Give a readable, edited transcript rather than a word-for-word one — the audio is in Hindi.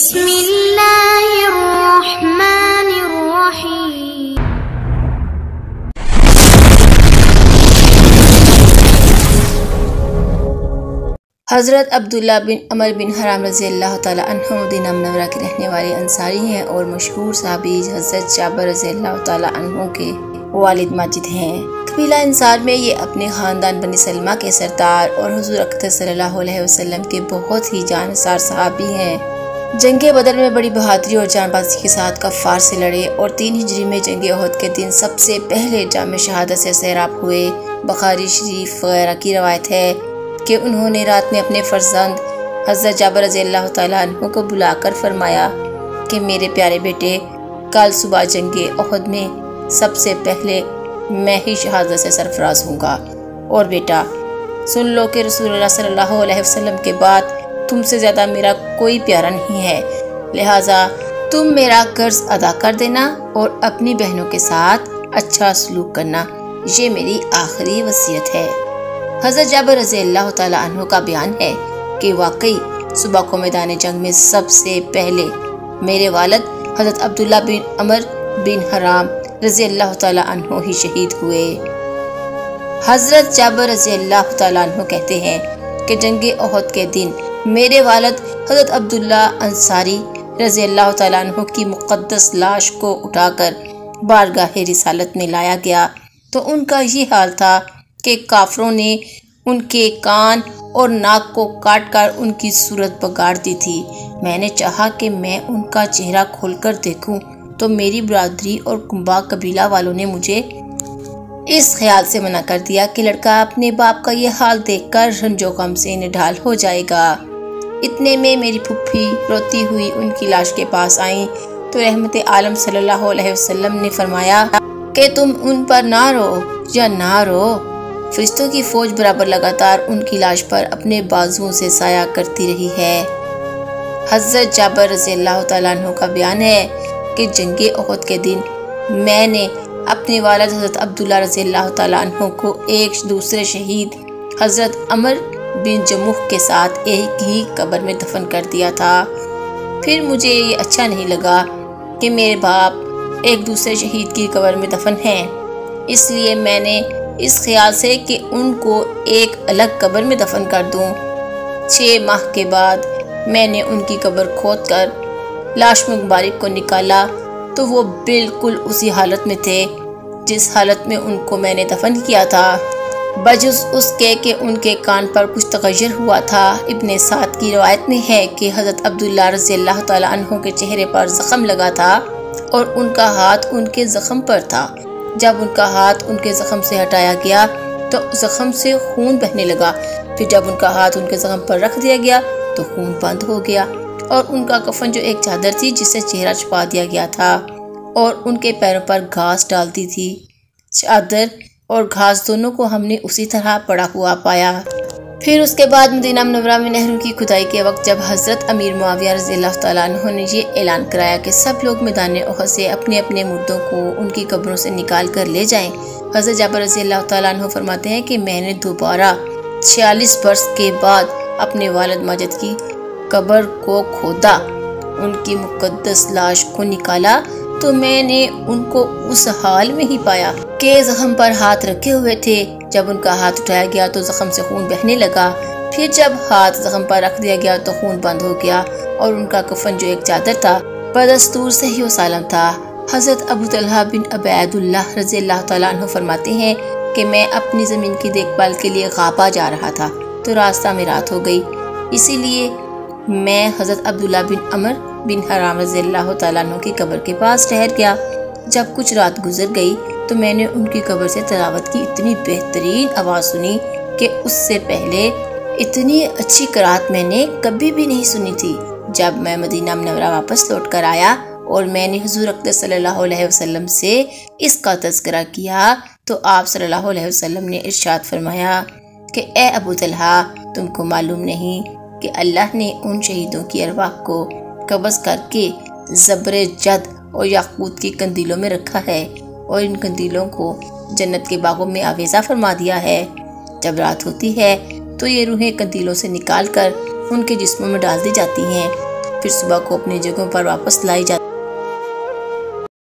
बिस्मिल्लाहिर्रहमानिर्रहीम। हज़रत अब्दुल्ला बिन अमर बिन हराम रज़ी अल्लाह ताला अन्हु मदीना मुनव्वरा के रहने वाले अंसारी हैं और मशहूर सहाबी हज़रत जाबिर रज़ी अल्लाह ताला अन्हु के वालिद माजिद हैं। कबीला अंसार में ये अपने ख़ानदान बनी सलमा के सरदार और हुज़ूर अक़दस सल्लल्लाहु अलैहि वसल्लम के बहुत ही जानसार सहाबी हैं। जंग बदर में बड़ी बहादुरी और जांबाजी के साथ कफ़ार से लड़े और 3 हिजरी में जंग उहद के दिन सबसे पहले जाम शहादत से सैराब हुए। बुखारी शरीफ वगैरह की रवायत है कि उन्होंने रात में अपने फर्जंद हज़रत जाबिर रज़ी अल्लाह ताला अन्हु को बुलाकर फरमाया कि मेरे प्यारे बेटे, कल सुबह जंगे उहद में सबसे पहले मैं ही शहादत से सरफराज हूँगा। और बेटा सुन लो कि रसूलुल्लाह सल्लल्लाहु अलैहि वसल्लम के बाद तुमसे ज़्यादा मेरा कोई प्यारा नहीं है, लिहाजा तुम मेरा कर्ज अदा कर देना और अपनी बहनों के साथ अच्छा सलूक करना। ये मेरी आखिरी वसीयत है। हज़रत जाबिर रज़ी अल्लाह ताला अन्हु का बयान है कि वाकई सुबह को मैदान जंग में सबसे पहले मेरे वालिद हज़रत अब्दुल्ला बिन अमर बिन हराम रज़ी अल्लाह ताला अन्हु ही शहीद हुए। हज़रत जाबिर रज़ी अल्लाह ताला अन्हु कहते हैं कि जंग उहद के दिन मेरे वालिद हज़रत अब्दुल्ला अंसारी रज़ी अल्लाह ताला अन्हु की मुक़द्दस लाश को उठाकर बारगाह रिसालत में लाया गया तो उनका ये हाल था कि काफरों ने उनके कान और नाक को काट कर उनकी सूरत बिगाड़ दी थी। मैंने चाहा कि मैं उनका चेहरा खोलकर देखूं तो मेरी बरादरी और कुंबा कबीला वालों ने मुझे इस ख्याल से मना कर दिया कि लड़का अपने बाप का ये हाल देखकर रंजो गम से निढाल हो जाएगा। इतने में मेरी फुफ्फी रोती हुई उनकी लाश के पास आई तो रहमत आलम सल्लल्लाहु अलैहि वसल्लम ने फरमाया कि तुम उन पर ना रो या ना रो। फरिश्तों की फौज बराबर लगातार उनकी लाश पर अपने बाजुओं से साया करती रही है। हज़रत जाबिर रज़ी अल्लाह ताला अन्हु का बयान है कि जंगे उहद के दिन मैंने अपने वालिद हज़रत अब्दुल्ला रज़ी अल्लाह ताला अन्हु को एक दूसरे शहीद हज़रत अमर बिन जमुह के साथ एक ही कब्र में दफन कर दिया था। फिर मुझे ये अच्छा नहीं लगा कि मेरे बाप एक दूसरे शहीद की कब्र में दफन हैं, इसलिए मैंने इस ख्याल से कि उनको एक अलग कब्र में दफन कर दूं। 6 माह के बाद मैंने उनकी कब्र खोदकर लाश मुबारक को निकाला तो वो बिल्कुल उसी हालत में थे जिस हालत में उनको मैंने दफन किया था, बजुज़ उसके कि उनके कान पर कुछ तगय्युर हुआ था। इब्ने साद की रवायत में है कि हज़रत अब्दुल्ला रज़ी अल्लाह ताला अन्हु के चेहरे पर जख्म लगा था और उनका हाथ उनके जख्म पर था। जब उनका हाथ उनके जख्म से हटाया गया तो जख्म से खून बहने लगा। फिर जब उनका हाथ उनके जख्म पर रख दिया गया तो खून बंद हो गया और उनका कफन जो एक चादर थी जिससे चेहरा छुपा दिया गया था और उनके पैरों पर घास डाल दी थी। चादर और घास दोनों को हमने उसी तरह पड़ा हुआ पाया। फिर उसके बाद मदीना मुनव्वरा में नहरों की खुदाई के वक्त जब हज़रत अमीर मुआविया रज़ी अल्लाह ताला अन्हु ने ये ऐलान कराया कि सब लोग मैदान उहद से अपने अपने मुर्दों को उनकी कब्रों से निकाल कर ले जाएं, हज़रत जाबिर रज़ी अल्लाह ताला अन्हु फरमाते हैं कि मैंने दोबारा 46 वर्ष के बाद अपने वालिद माजिद की कब्र को खोदा, उनकी मुक़द्दस लाश को निकाला तो मैंने उनको उस हाल में ही पाया कि जख्म पर हाथ रखे हुए थे। जब उनका हाथ उठाया गया तो जख्म से खून बहने लगा। फिर जब हाथ जख्म पर रख दिया गया तो खून बंद हो गया और उनका कफन जो एक चादर था बदस्तूर सही व सालम था। हज़रत अबू तलहा बिन अबैदुल्लाह रज़ी अल्लाह ताला अन्हु फरमाते हैं कि मैं अपनी ज़मीन की देखभाल के लिए गाबा जा रहा था तो रास्ता में रात हो गई, इसीलिए मैं हज़रत अब्दुल्ला बिन अमर बिन हराम रज़ी अल्लाह ताला अन्हु की कब्र के पास ठहर गया। जब कुछ रात गुजर गई तो मैंने उनकी कब्र से तिलावत की इतनी बेहतरीन आवाज़ सुनी कि उससे पहले इतनी अच्छी क़राअत मैंने कभी भी नहीं सुनी थी। जब मैं मदीना मुनव्वरा वापस लौट कर आया और मैंने हुज़ूर अक़दस सल्लल्लाहु अलैहि वसल्लम से इसका तज़किरा किया तो आप सल्लल्लाहु अलैहि वसल्लम ने इरशाद फरमाया कि ए अबू तलहा, तुमको मालूम नहीं कि अल्लाह ने उन शहीदों की अरवाह को कब्ज़ करके ज़ब्र जद और याकूत की कंदीलों में रखा है और इन कंदीलों को जन्नत के बागों में आवेज़ा फरमा दिया है। जब रात होती है तो ये रूहें कंदीलों से निकाल कर उनके जिस्मों में डाल दी जाती हैं। फिर सुबह को अपनी जगहों पर वापस लाई जाती।